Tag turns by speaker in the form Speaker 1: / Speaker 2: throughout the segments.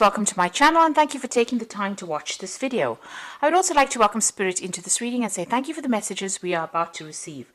Speaker 1: Welcome to my channel and thank you for taking the time to watch this video. I would also like to welcome Spirit into this reading and say thank you for the messages we are about to receive.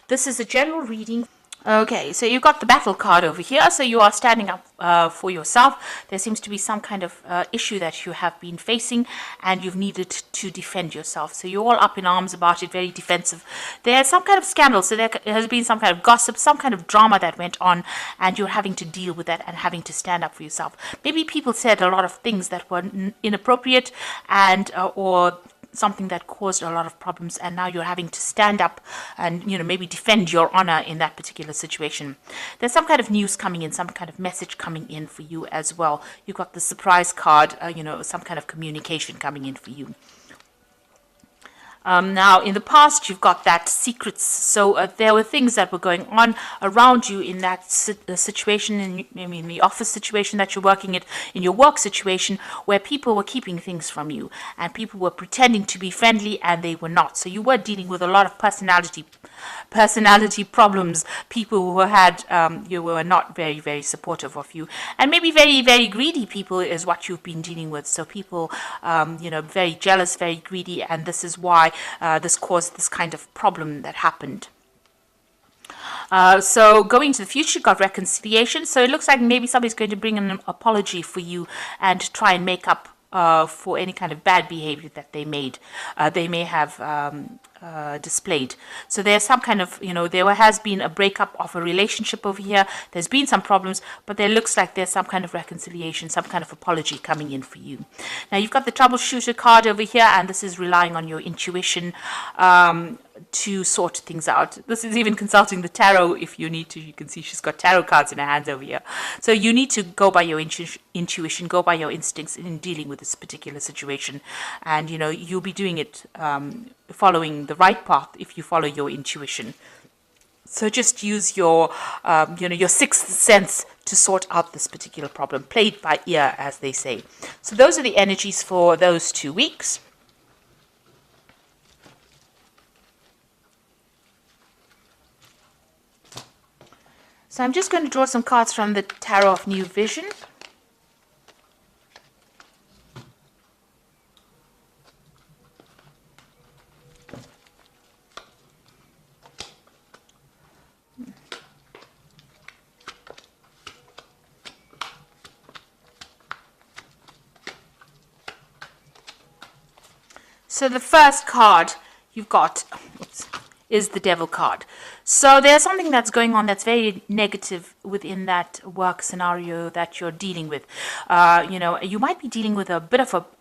Speaker 1: This is a general reading. Okay, so you've got the battle card over here, so you are standing up for yourself. There seems to be some kind of issue that you have been facing and you've needed to defend yourself. So you're all up in arms about it, very defensive. There's some kind of scandal, so there has been some kind of gossip, some kind of drama that went on, and you're having to deal with that and having to stand up for yourself. Maybe people said a lot of things that were inappropriate and or something that caused a lot of problems, and now you're having to stand up and maybe defend your honor in that particular situation. There's some kind of news coming in, some kind of message coming in for you as well. You've got the surprise card, some kind of communication coming in for you. Now, in the past, you've got that secrets. So there were things that were going on around you in that situation, in the office situation that you're working in your work situation, where people were keeping things from you and people were pretending to be friendly and they were not. So you were dealing with a lot of personality problems. People who had you were not very, very supportive of you, and maybe very, very greedy people is what you've been dealing with. So people very jealous, very greedy, and this is why this caused this kind of problem that happened. So going to the future, got reconciliation. So it looks like maybe somebody's going to bring an apology for you and try and make up for any kind of bad behavior that they may have displayed. So there's some kind of, there has been a breakup of a relationship over here. There's been some problems, but there looks like there's some kind of reconciliation, some kind of apology coming in for you. Now you've got the troubleshooter card over here, and this is relying on your intuition to sort things out. This is even consulting the tarot if you need to. You can see she's got tarot cards in her hands over here. So you need to go by your intuition, go by your instincts in dealing with this particular situation. And, you'll be doing it following the right path if you follow your intuition. So just use your, your sixth sense to sort out this particular problem. Play it by ear, as they say. So those are the energies for those 2 weeks. So I'm just going to draw some cards from the Tarot of New Vision. So the first card you've got is the Devil card. So there's something that's going on that's very negative within that work scenario that you're dealing with. You might be dealing with a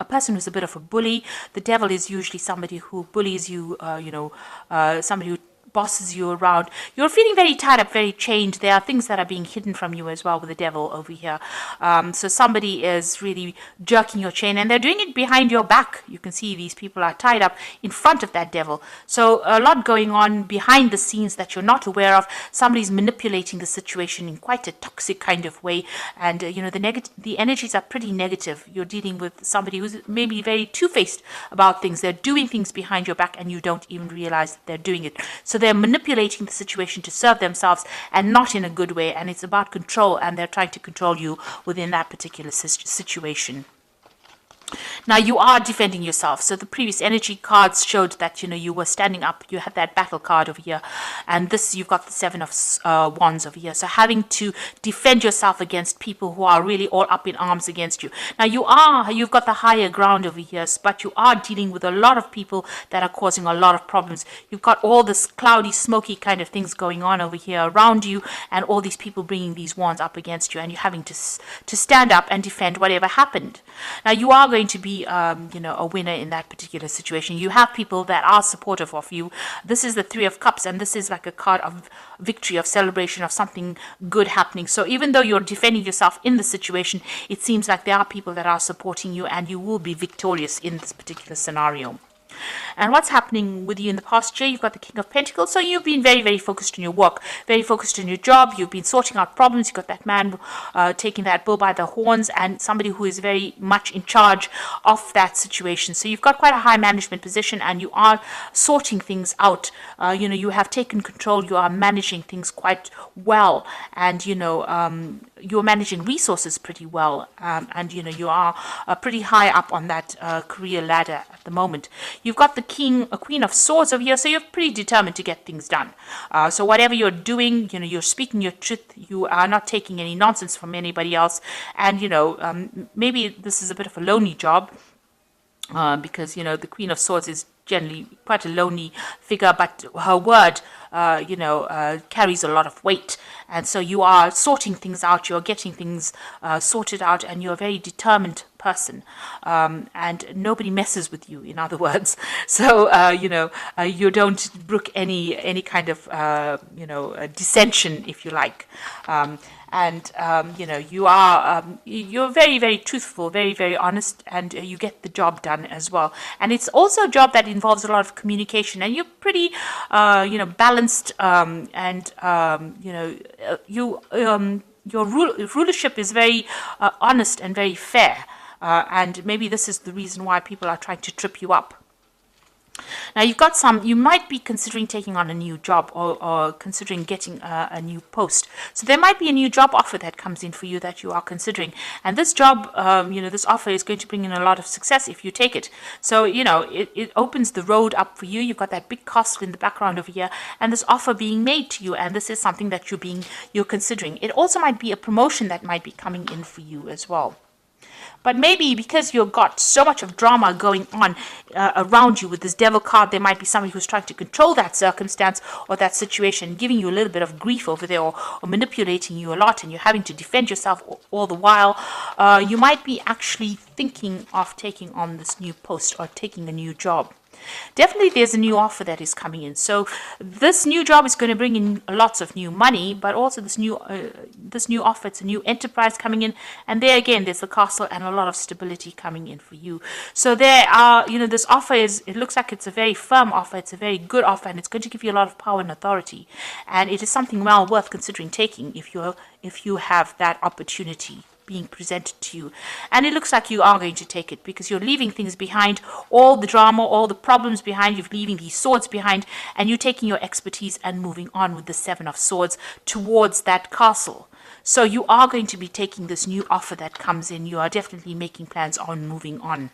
Speaker 1: person who's a bit of a bully. The Devil is usually somebody who bullies you, somebody who bosses you around. You're feeling very tied up, very chained. There are things that are being hidden from you as well with the Devil over here. So somebody is really jerking your chain, and they're doing it behind your back. You can see these people are tied up in front of that Devil. So a lot going on behind the scenes that you're not aware of. Somebody's manipulating the situation in quite a toxic kind of way, and the energies are pretty negative. You're dealing with somebody who's maybe very two-faced about things. They're doing things behind your back and you don't even realize that they're doing it. So they're manipulating the situation to serve themselves and not in a good way, and it's about control, and they're trying to control you within that particular situation. Now you are defending yourself. So the previous energy cards showed that you were standing up. You had that battle card over here, and this you've got the Seven of Wands over here. So having to defend yourself against people who are really all up in arms against you. Now you've got the higher ground over here, but you are dealing with a lot of people that are causing a lot of problems. You've got all this cloudy, smoky kind of things going on over here around you, and all these people bringing these wands up against you, and you're having to stand up and defend whatever happened. Now you are going to be a winner in that particular situation. You have people that are supportive of you. This is the Three of Cups, and this is like a card of victory, of celebration, of something good happening. So even though you're defending yourself in the situation, it seems like there are people that are supporting you, and you will be victorious in this particular scenario. And what's happening with you in the past year? You've got the King of Pentacles. So you've been very, very focused on your work, very focused on your job. You've been sorting out problems. You've got that man taking that bull by the horns, and somebody who is very much in charge of that situation. So you've got quite a high management position, and you are sorting things out. You have taken control. You are managing things quite well, and you're managing resources pretty well, and you are pretty high up on that career ladder at the moment. You've got the Queen of Swords over here, so you're pretty determined to get things done. So whatever you're doing, you're speaking your truth. You are not taking any nonsense from anybody else, and maybe this is a bit of a lonely job. Because the Queen of Swords is generally quite a lonely figure, but her word carries a lot of weight, and so you are sorting things out, you're getting things sorted out, and you're a very determined person, and nobody messes with you, in other words. So you don't brook any kind of dissension, if you like. You're very, very truthful, very, very honest, and you get the job done as well. And it's also a job that involves a lot of communication, and you're pretty, balanced, your rulership is very honest and very fair. And maybe this is the reason why people are trying to trip you up. Now you might be considering taking on a new job, or considering getting a new post. So there might be a new job offer that comes in for you that you are considering. And this job, this offer is going to bring in a lot of success if you take it. So, it opens the road up for you. You've got that big castle in the background over here, and this offer being made to you. And this is something that you're considering. It also might be a promotion that might be coming in for you as well. But maybe because you've got so much of drama going on around you with this devil card, there might be somebody who's trying to control that circumstance or that situation, giving you a little bit of grief over there, or manipulating you a lot, and you're having to defend yourself all the while. You might be actually thinking of taking on this new post or taking a new job. Definitely there's a new offer that is coming in. So this new job is going to bring in lots of new money, but also this new offer, it's a new enterprise coming in, and there again there's the castle and a lot of stability coming in for you. So there are, this offer it looks like it's a very firm offer, it's a very good offer, and it's going to give you a lot of power and authority, and it is something well worth considering taking if you have that opportunity being presented to you. And it looks like you are going to take it, because you're leaving things behind, all the drama, all the problems behind, you're leaving these swords behind, and you're taking your expertise and moving on with the Seven of Swords towards that castle. So you are going to be taking this new offer that comes in. You are definitely making plans on moving on.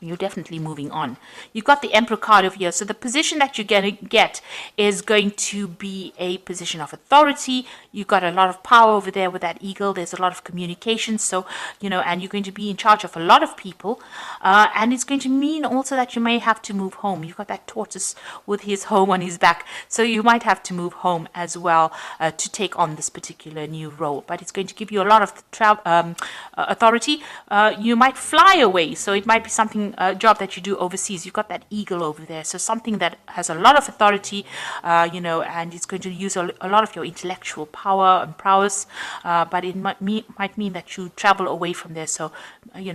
Speaker 1: You're definitely moving on. You've got the Emperor card over here. So the position that you're going to get is going to be a position of authority. You've got a lot of power over there with that eagle. There's a lot of communication. So, and you're going to be in charge of a lot of people. And it's going to mean also that you may have to move home. You've got that tortoise with his home on his back. So you might have to move home as well to take on this particular new role. But it's going to give you a lot of authority. You might fly away. So it might be something, a job that you do overseas. You've got that eagle over there, so something that has a lot of authority, and it's going to use a lot of your intellectual power and prowess, but it might mean that you travel away from there. So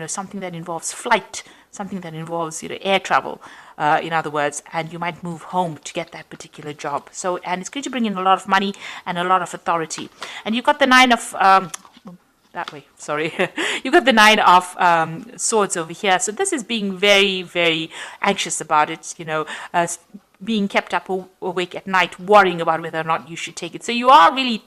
Speaker 1: something that involves flight, something that involves air travel, in other words, and you might move home to get that particular job. So, and it's going to bring in a lot of money and a lot of authority. And you've got the Nine of that way, sorry. You've got the Nine of Swords over here. So this is being very, very anxious about it, being kept up awake at night, worrying about whether or not you should take it. So you are really,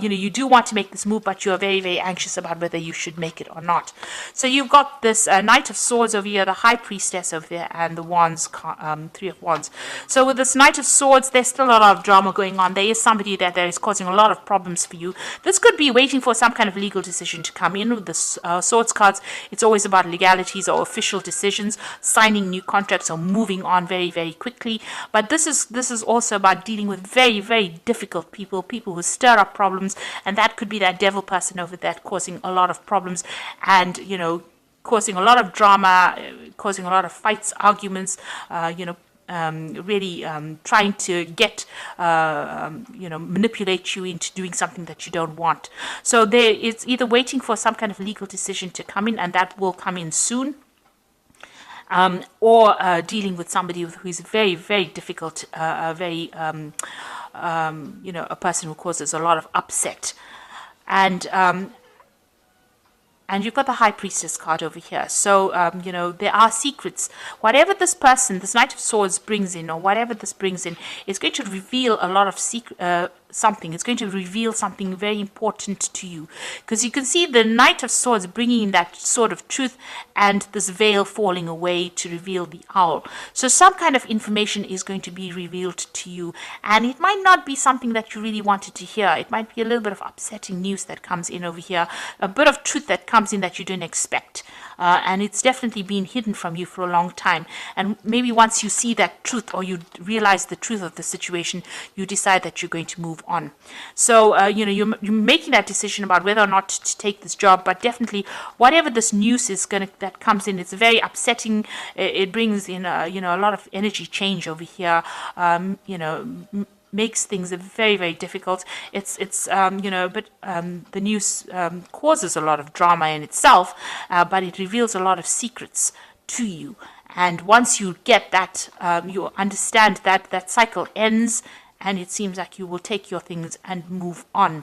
Speaker 1: you do want to make this move, but you're very, very anxious about whether you should make it or not. So you've got this Knight of Swords over here, the High Priestess over there, and the Wands, Three of Wands. So with this Knight of Swords, there's still a lot of drama going on. There is somebody that is causing a lot of problems for you. This could be waiting for some kind of legal decision to come in. With the Swords cards, it's always about legalities or official decisions, signing new contracts or moving on very, very quickly. But this is also about dealing with very, very difficult people who stir up problems, and that could be that devil person over there causing a lot of problems, and causing a lot of drama, causing a lot of fights, arguments, really trying to get manipulate you into doing something that you don't want. So it's either waiting for some kind of legal decision to come in, and that will come in soon. Or dealing with somebody who is very, very difficult, a person who causes a lot of upset. And you've got the High Priestess card over here. So, there are secrets. Whatever this person, this Knight of Swords brings in, or whatever this brings in, is going to reveal a lot of something. It's going to reveal something very important to you, because you can see the Knight of Swords bringing in that sword of truth and this veil falling away to reveal the owl. So some kind of information is going to be revealed to you, and it might not be something that you really wanted to hear. It might be a little bit of upsetting news that comes in over here, a bit of truth that comes in that you didn't expect. And it's definitely been hidden from you for a long time. And maybe once you see that truth, or you realize the truth of the situation, you decide that you're going to move on. So, you're making that decision about whether or not to take this job. But definitely, whatever this news is that comes in, it's very upsetting. It brings in, a lot of energy change over here. Makes things very, very difficult. But the news causes a lot of drama in itself, but it reveals a lot of secrets to you. And once you get that, you understand that cycle ends, and it seems like you will take your things and move on.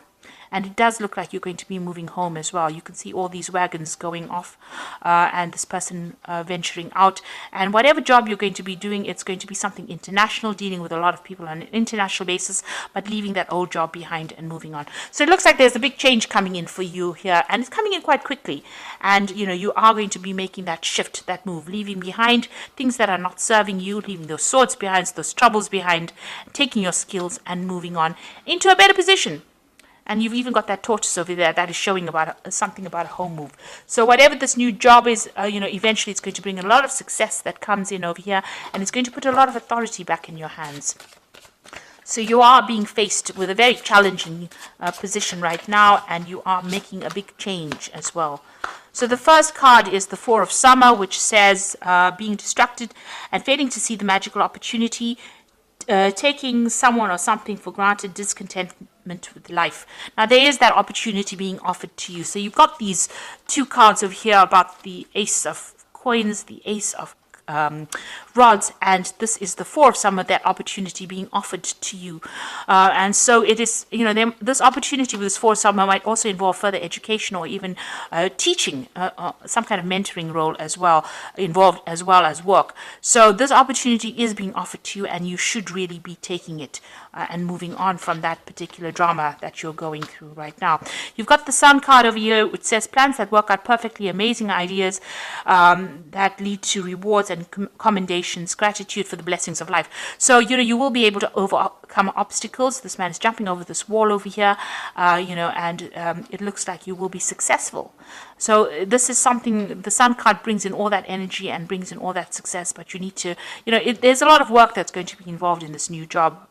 Speaker 1: And it does look like you're going to be moving home as well. You can see all these wagons going off, and this person venturing out. And whatever job you're going to be doing, it's going to be something international, dealing with a lot of people on an international basis, but leaving that old job behind and moving on. So it looks like there's a big change coming in for you here, and it's coming in quite quickly. And, you are going to be making that shift, that move, leaving behind things that are not serving you, leaving those swords behind, those troubles behind, taking your skills and moving on into a better position. And you've even got that tortoise over there that is showing about something about a home move. So whatever this new job is, eventually it's going to bring a lot of success that comes in over here, and it's going to put a lot of authority back in your hands. So you are being faced with a very challenging position right now, and you are making a big change as well. So the first card is the Four of Summer, which says being distracted and failing to see the magical opportunity, taking someone or something for granted, discontentment with life. Now there is that opportunity being offered to you. So you've got these two cards over here about the Ace of Coins, the Ace of rods, and this is the Four of Summer, that opportunity being offered to you. And so it is, this opportunity with this Four of Summer might also involve further education, or even teaching, some kind of mentoring role as well, involved, as well as work. So this opportunity is being offered to you, and you should really be taking it and moving on from that particular drama that you're going through right now. You've got the Sun card over here, which says plans that work out perfectly, amazing ideas that lead to rewards and commendations, gratitude for the blessings of life. So, you will be able to overcome obstacles. This man is jumping over this wall over here, and it looks like you will be successful. So this is something, the Sun card brings in all that energy and brings in all that success, but you need to, there's a lot of work that's going to be involved in this new job,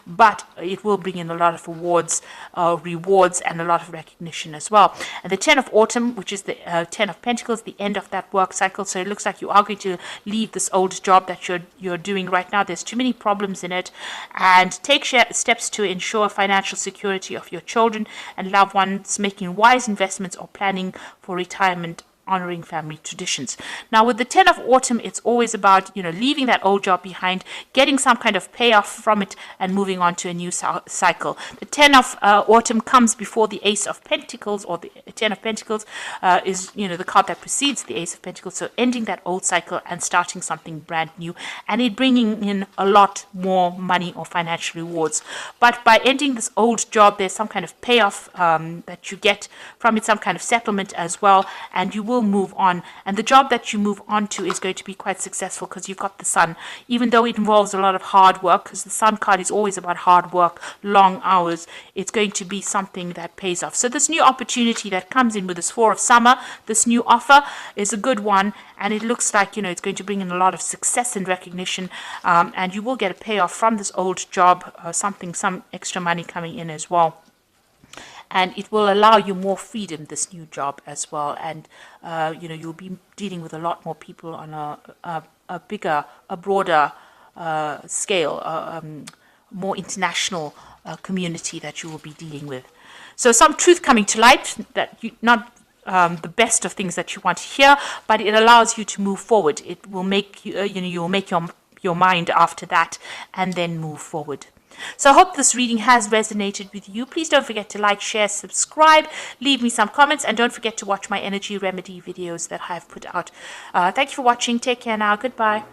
Speaker 1: but it will bring in a lot of rewards, and a lot of recognition as well. And the Ten of Autumn, which is the Ten of Pentacles, the end of that work cycle. So it looks like you are going to leave this old job that you're doing right now. There's too many problems in it, and take steps to ensure financial security of your children and loved ones, making wise investments or planning for retirement, honoring family traditions. Now with the Ten of Autumn, it's always about leaving that old job behind, getting some kind of payoff from it, and moving on to a new cycle. The Ten of Autumn comes before the Ace of Pentacles, or the Ten of Pentacles is the card that precedes the Ace of Pentacles. So ending that old cycle and starting something brand new, and it bringing in a lot more money or financial rewards. But by ending this old job, there's some kind of payoff that you get from it, some kind of settlement as well, and you will move on. And the job that you move on to is going to be quite successful, because you've got the Sun, even though it involves a lot of hard work, because the Sun card is always about hard work, long hours. It's going to be something that pays off. So this new opportunity that comes in with this Four of Summer, this new offer, is a good one, and it looks like it's going to bring in a lot of success and recognition, and you will get a payoff from this old job, some extra money coming in as well. And it will allow you more freedom, this new job as well. And, you'll be dealing with a lot more people on a bigger, a broader scale, more international community that you will be dealing with. So some truth coming to light, that not the best of things that you want to hear, but it allows you to move forward. It will make you, you will make your mind after that, and then move forward. So I hope this reading has resonated with you. Please don't forget to like, share, subscribe, leave me some comments, and don't forget to watch my energy remedy videos that I have put out. Thank you for watching. Take care now. Goodbye.